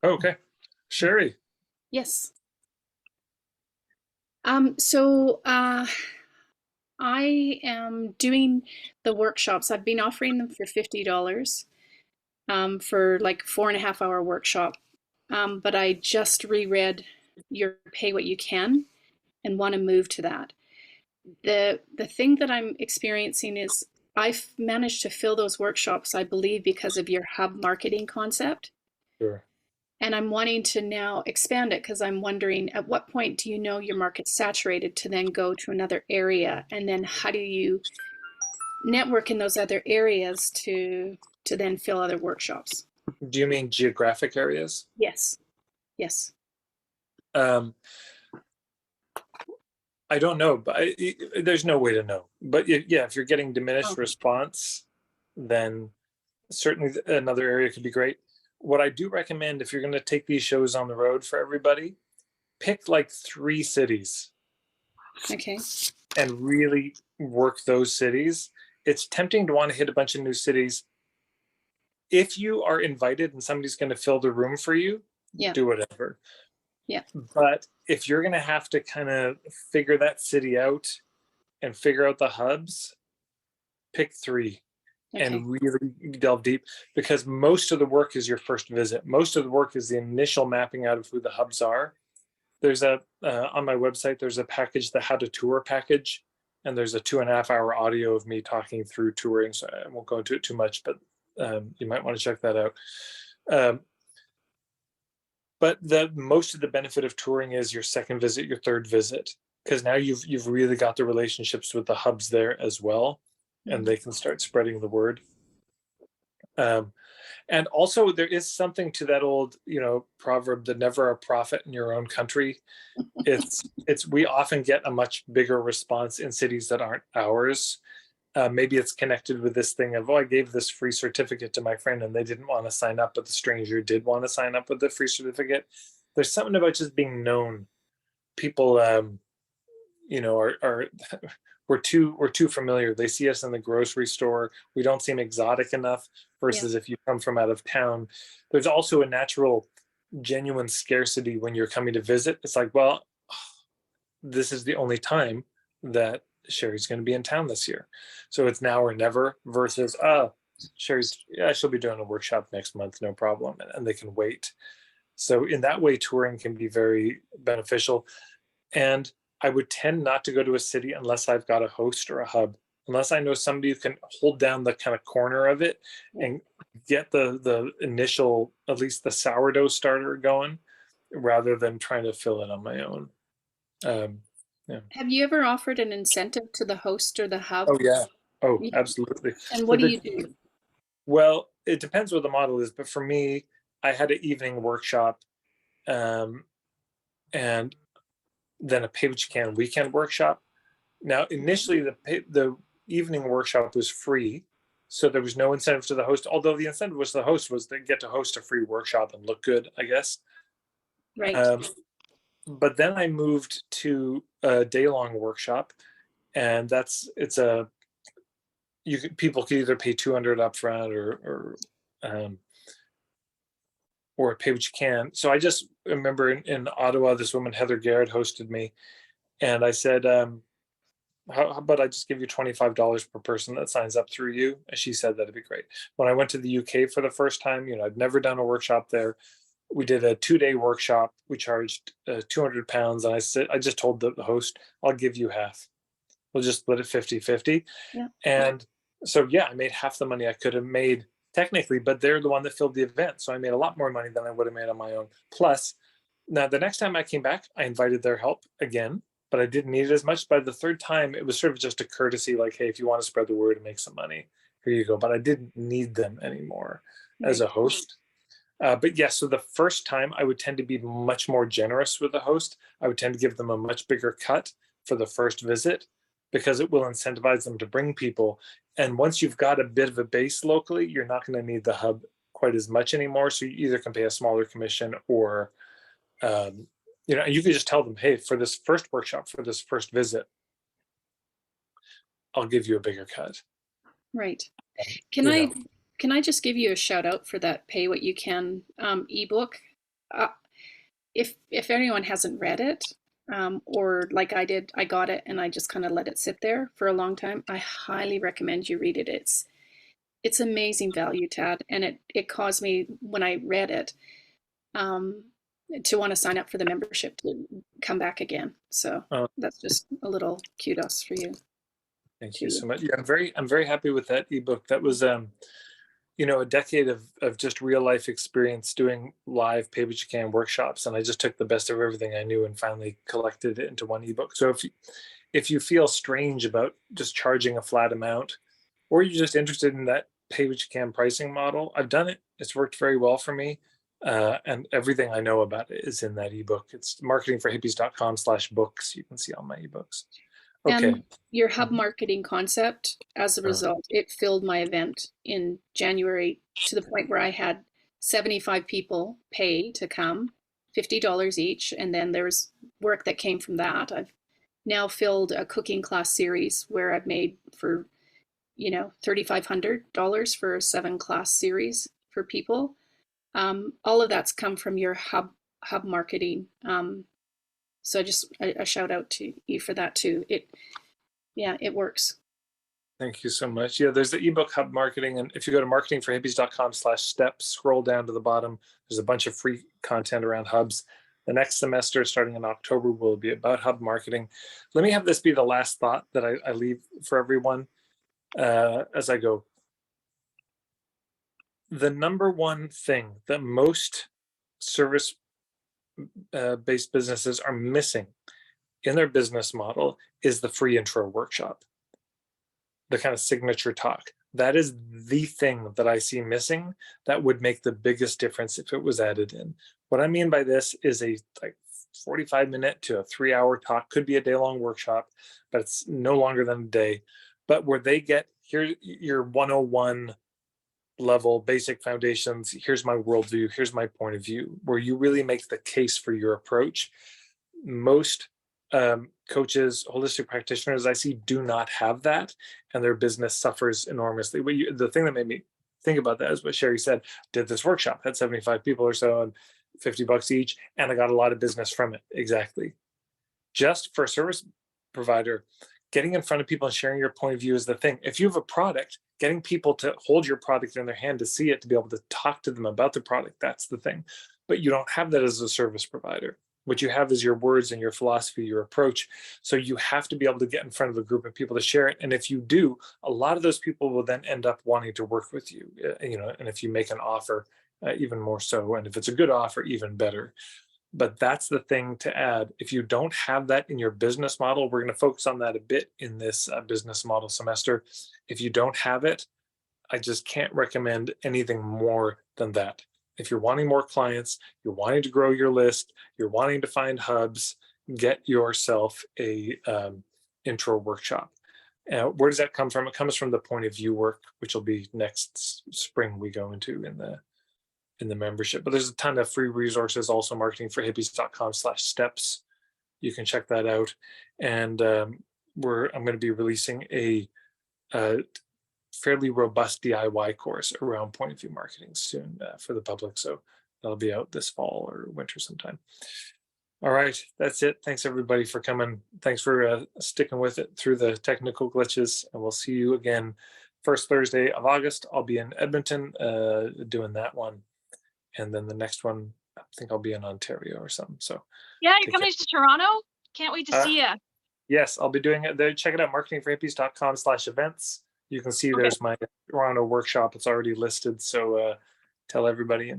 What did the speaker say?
Oh, okay. Sherry. Yes. So I am doing the workshops. I've been offering them for $50 for like 4.5 hour workshop. But I just reread your Pay What You Can and want to move to that. The thing that I'm experiencing is I've managed to fill those workshops, I believe, because of your hub marketing concept. Sure. And I'm wanting to now expand it because I'm wondering at what point do you know your market's saturated to then go to another area? And then how do you network in those other areas to then fill other workshops? Do you mean geographic areas? Yes. Yes. Um, I don't know, but there's no way to know. But yeah, if you're getting diminished Okay. response, then certainly another area could be great. What I do recommend if you're going to take these shows on the road for everybody, pick like 3 cities Okay. and really work those cities. It's tempting to want to hit a bunch of new cities. If you are invited and somebody's going to fill the room for you, Yeah. do whatever. Yeah. But if you're going to have to kind of figure that city out and figure out the hubs, pick 3 Okay. and really delve deep, because most of the work is your first visit. Most of the work is the initial mapping out of who the hubs are. There's a on my website, there's a package, the how to tour package, and there's a 2.5 hour audio of me talking through touring. So I won't go into it too much, but you might want to check that out. Um, but the most of the benefit of touring is your second visit, your third visit, because now you've really got the relationships with the hubs there as well, and Mhm. they can start spreading the word. Um, and also there is something to that old, proverb that never a prophet in your own country. It's we often get a much bigger response in cities that aren't ours. Maybe it's connected with this thing of, oh, I gave this free certificate to my friend and they didn't want to sign up, but the stranger did want to sign up with the free certificate. There's something about just being known. People are we're too familiar. They see us in the grocery store. We don't seem exotic enough Yeah. versus if you come from out of town. There's also a natural, genuine scarcity when you're coming to visit. It's like, well, this is the only time that Sherry's going to be in town this year. So it's now or never versus, Sherry's, yeah, she'll be doing a workshop next month, no problem. And they can wait. So in that way, touring can be very beneficial. And I would tend not to go to a city unless I've got a host or a hub, unless I know somebody who can hold down the kind of corner of it Yeah. and get the initial, at least the sourdough starter going, rather than trying to fill it on my own. Um, yeah. Have you ever offered an incentive to the host or the hub? Oh yeah. Oh, Yeah. absolutely. And what But do you do? well, it depends what the model is. But for me, I had an evening workshop, um, and then a Pay What You Can weekend workshop. Now, initially, the evening workshop was free, so there was no incentive to the host. Although the incentive was the host was to get to host a free workshop and look good, I guess. Right. Um, but then I moved to a day-long workshop, and it's a people could either pay 200 upfront um, or pay what you can. So I just remember in Ottawa, this woman Heather Garrett hosted me, and I said, how about I just give you $25 per person that signs up through you? And she said that'd be great. When I went to the UK for the first time, I'd never done a workshop there. We did a 2-day workshop. We charged £200, and I just told the host, I'll give you half. We'll just split it 50-50. Yeah. And so yeah, I made half the money I could have made technically, but they're the one that filled the event, so I made a lot more money than I would have made on my own. Plus, now the next time I came back, I invited their help again, but I didn't need it as much. By the third time, it was sort of just a courtesy, like, hey, if you want to spread the word and make some money, here you go. But I didn't need them anymore as Right. a host. But yes, so the first time I would tend to be much more generous with the host. I would tend to give them a much bigger cut for the first visit because it will incentivize them to bring people. And once you've got a bit of a base locally, you're not going to need the hub quite as much anymore. So you either can pay a smaller commission or, you can just tell them, hey, for this first workshop, for this first visit, I'll give you a bigger cut. Right. Can You I know, can I just give you a shout out for that Pay What You Can ebook? uh, if anyone hasn't read it, or like I did, I got it and I just kind of let it sit there for a long time. I highly recommend you read it. It's amazing value, Tad, and it caused me when I read it, um, to want to sign up for the membership to come back again. So Uh, that's just a little kudos for you. Thank To you you. so much. Yeah, I'm very happy with that ebook. That was a decade of just real life experience doing live pay what you can workshops, and I just took the best of everything I knew and finally collected it into one ebook. So if you feel strange about just charging a flat amount, or you're just interested in that pay what you can pricing model, I've done it. It's worked very well for me. And everything I know about it is in that ebook. It's marketingforhippies.com/books. You can see all my ebooks. Okay. And your hub marketing concept, as a Uh, result, it filled my event in January to the point where I had 75 people pay to come, $50 each. And then there's work that came from that. I've now filled a cooking class series where I've made for, $3,500 for a 7-class series for people. All of that's come from your hub marketing. So just a shout out to you for that too. It works. Thank you so much. Yeah, there's the ebook hub marketing. And if you go to marketingforhippies.com/steps, scroll down to the bottom, there's a bunch of free content around hubs. The next semester, starting in October, will be about hub marketing. Let me have this be the last thought that I leave for everyone as I go. The number one thing that most service based businesses are missing in their business model is the free intro workshop, the kind of signature talk. That is the thing that I see missing that would make the biggest difference if it was added in. What I mean by this is a 45-minute to a 3-hour talk, could be a day-long workshop, but it's no longer than a day, but where they get here your 101 level basic foundations. Here's my worldview, here's my point of view, where you really make the case for your approach. Most coaches, holistic practitioners I see do not have that, and their business suffers enormously. The thing that made me think about that is what Sherry said. Did this workshop, had 75 people or so, and $50 each, and I got a lot of business from it. Exactly. Just for a service provider, getting in front of people and sharing your point of view is the thing. If you have a product, getting people to hold your product in their hand, to see it, to be able to talk to them about the product, that's the thing. But you don't have that as a service provider. What you have is your words and your philosophy, your approach. So you have to be able to get in front of a group of people to share it. And if you do, a lot of those people will then end up wanting to work with you. And if you make an offer, even more so. And if it's a good offer, even better. But that's the thing to add. If you don't have that in your business model, we're going to focus on that a bit in this business model semester. If you don't have it, I just can't recommend anything more than that. If you're wanting more clients, you're wanting to grow your list, you're wanting to find hubs, get yourself a intro workshop. Where does that come from? It comes from the point of view work, which will be next spring we go into in the membership. But there's a ton of free resources, also marketingforhippies.com/steps. You can check that out. And I'm going to be releasing a fairly robust DIY course around point of view marketing soon for the public. So that'll be out this fall or winter sometime. All right, that's it. Thanks everybody for coming. Thanks for sticking with it through the technical glitches, and we'll see you again first Thursday of August. I'll be in Edmonton doing that one. And then the next one, I think I'll be in Ontario or something. So yeah, you're coming to Toronto. Can't wait to see you. Yes, I'll be doing it there. Check it out, marketingforhippies.com/events. You can see there's my Toronto workshop. It's already listed. So tell everybody,